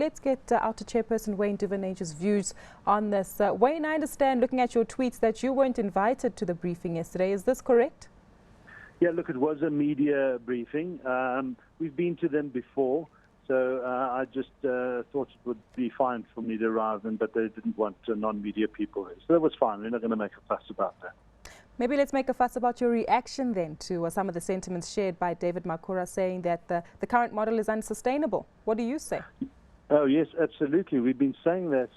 let's get Outa Chairperson Wayne Duvenenge's views on this. Wayne, I understand, looking at your tweets, that you weren't invited to the briefing yesterday. Is this correct? Yeah, look, it was a media briefing. We've been to them before, so I just thought it would be fine for me to arrive, but they didn't want non-media people there. So that was fine. We're not going to make a fuss about that. Maybe let's make a fuss about your reaction then to some of the sentiments shared by David Makura, saying that the current model is unsustainable. What do you say? Oh, yes, absolutely. We've been saying that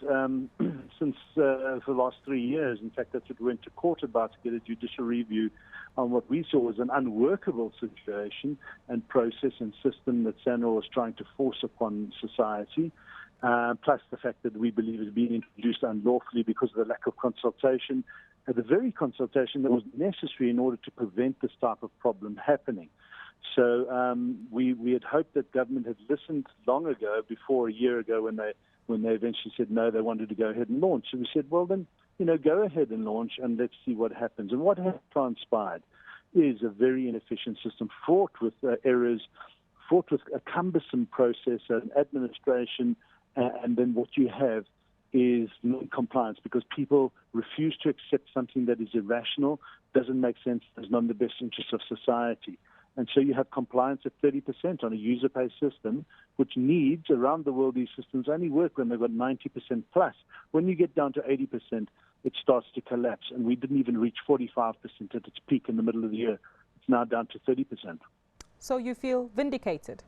since for the last 3 years. In fact, that's what we went to court about, to get a judicial review on what we saw as an unworkable situation and process and system that SANRAL was trying to force upon society, plus the fact that we believe it's being introduced unlawfully because of the lack of consultation, the very consultation that was necessary in order to prevent this type of problem happening. So we had hoped that government had listened long ago, before a year ago, when they eventually said no, they wanted to go ahead and launch. And we said, well then, go ahead and launch and let's see what happens. And what has transpired is a very inefficient system, fraught with errors, fraught with a cumbersome process and administration, and then what you have is non-compliance, because people refuse to accept something that is irrational, doesn't make sense, is not in the best interest of society. And so you have compliance at 30% on a user-pay system, which needs, around the world, these systems only work when they've got 90% plus. When you get down to 80%, it starts to collapse. And we didn't even reach 45% at its peak in the middle of the year. It's now down to 30%. So you feel vindicated?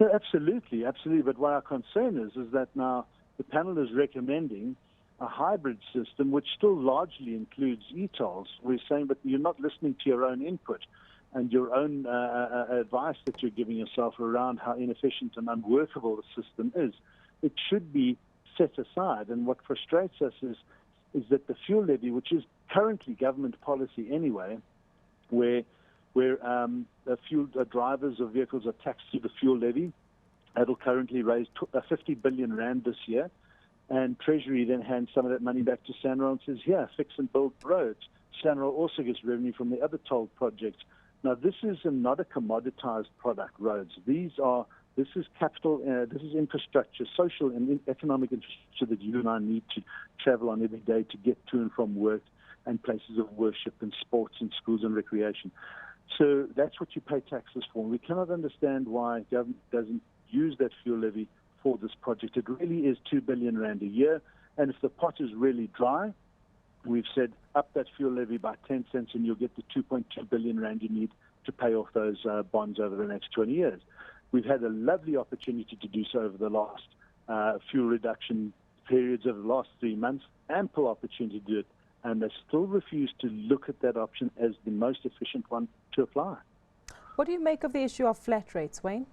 No, absolutely, absolutely. But what our concern is that now the panel is recommending a hybrid system, which still largely includes e-tolls. We're saying, but you're not listening to your own input and your own advice that you're giving yourself around how inefficient and unworkable the system is. It should be set aside. And what frustrates us is that the fuel levy, which is currently government policy anyway, where drivers of vehicles are taxed through the fuel levy, that'll currently raise 50 billion rand this year, and Treasury then hands some of that money back to SANRAL and says, here, fix and build roads. SANRAL also gets revenue from the other toll projects. Now, this is not a commoditized product, roads. This is capital, this is infrastructure, social and economic infrastructure that you and I need to travel on every day to get to and from work and places of worship and sports and schools and recreation. So that's what you pay taxes for. We cannot understand why government doesn't use that fuel levy for this project. It really is 2 billion rand a year. And if the pot is really dry, we've said up that fuel levy by 10 cents and you'll get the 2.2 billion rand you need to pay off those bonds over the next 20 years. We've had a lovely opportunity to do so over the last fuel reduction periods over the last 3 months, ample opportunity to do it, and they still refuse to look at that option as the most efficient one to apply. What do you make of the issue of flat rates, Wayne?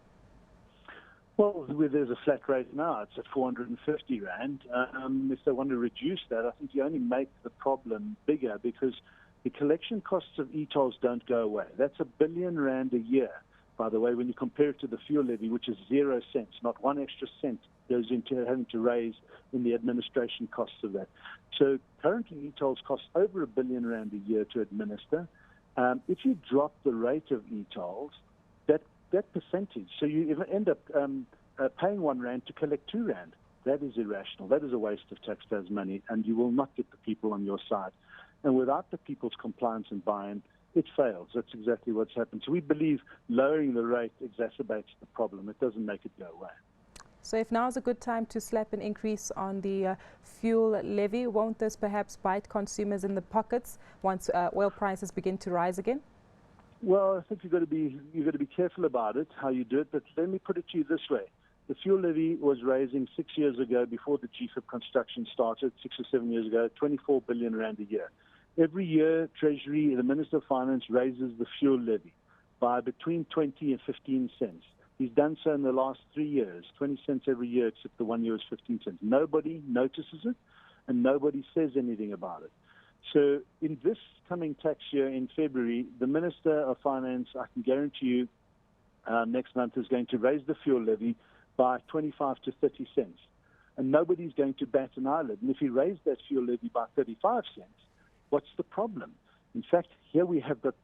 Well, there's a flat rate now. It's at 450 rand. If they want to reduce that, I think you only make the problem bigger, because the collection costs of e-tolls don't go away. That's 1 billion rand a year, by the way, when you compare it to the fuel levy, which is 0 cents, not 1 extra cent goes into having to raise in the administration costs of that. So currently e-tolls cost over 1 billion rand a year to administer. If you drop the rate of e-tolls, that percentage, so you end up paying 1 rand to collect 2 rand. That is irrational. That is a waste of taxpayers' money, and you will not get the people on your side. And without the people's compliance and buy-in, it fails. That's exactly what's happened. So we believe lowering the rate exacerbates the problem. It doesn't make it go away. So if now is a good time to slap an increase on the fuel levy, won't this perhaps bite consumers in the pockets once oil prices begin to rise again? Well, I think you've got to be careful about it, how you do it. But let me put it to you this way: the fuel levy was raising 6 years ago, before the GFIP construction started, 6 or 7 years ago, 24 billion rand a year. Every year, Treasury, the Minister of Finance, raises the fuel levy by between 20 and 15 cents. He's done so in the last 3 years, 20 cents every year, except the 1 year is 15 cents. Nobody notices it, and nobody says anything about it. So in this coming tax year in February, the Minister of Finance, I can guarantee you, next month is going to raise the fuel levy by 25 to 30 cents. And nobody's going to bat an eyelid. And if he raised that fuel levy by 35 cents, what's the problem? In fact, here we have got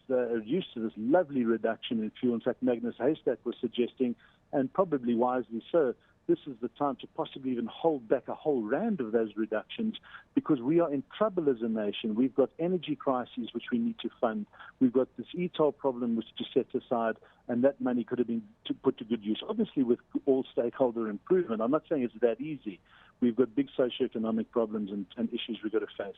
used to this lovely reduction in fuel. In fact, Magnus Haystack was suggesting, and probably wisely so, this is the time to possibly even hold back a whole rand of those reductions, because we are in trouble as a nation. We've got energy crises which we need to fund. We've got this e-toll problem which to set aside, and that money could have been put to good use, obviously with all stakeholder improvement. I'm not saying it's that easy. We've got big socioeconomic problems and issues we've got to face.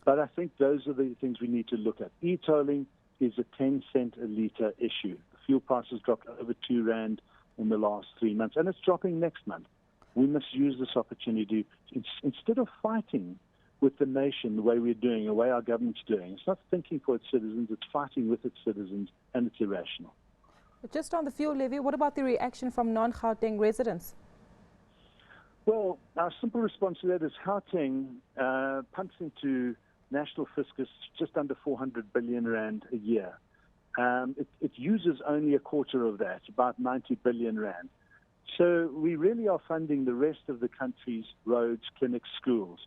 But I think those are the things we need to look at. E-tolling is a 10-cent a litre issue. The fuel prices dropped over 2 rand in the last 3 months, and it's dropping next month. We must use this opportunity instead of fighting with the nation the way we're doing, the way our government's doing. It's not thinking for its citizens, it's fighting with its citizens, and it's irrational. But just on the fuel levy, what about the reaction from non-Gauteng residents? Well, our simple response to that is Gauteng pumps into national fiscus just under 400 billion rand a year. It uses only a quarter of that, about 90 billion rand. So we really are funding the rest of the country's roads, clinics, schools.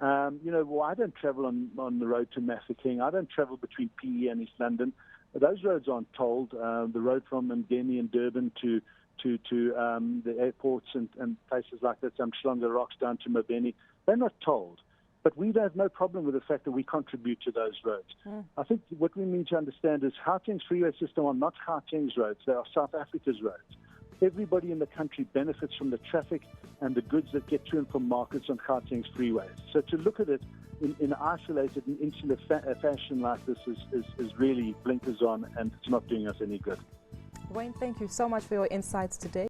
Well, I don't travel on the road to Mafeking. I don't travel between PE and East London. Those roads aren't tolled. The road from Mgeni and Durban to the airports and places like that, Mhlongo Rocks down to Mabeni, they're not tolled. But we have no problem with the fact that we contribute to those roads. I think what we need to understand is Gauteng's freeway system are not Gauteng's roads. They are South Africa's roads. Everybody in the country benefits from the traffic and the goods that get to and from markets on Gauteng's freeways. So to look at it in an isolated and insular fashion like this is really blinkers on, and it's not doing us any good. Wayne, thank you so much for your insights today.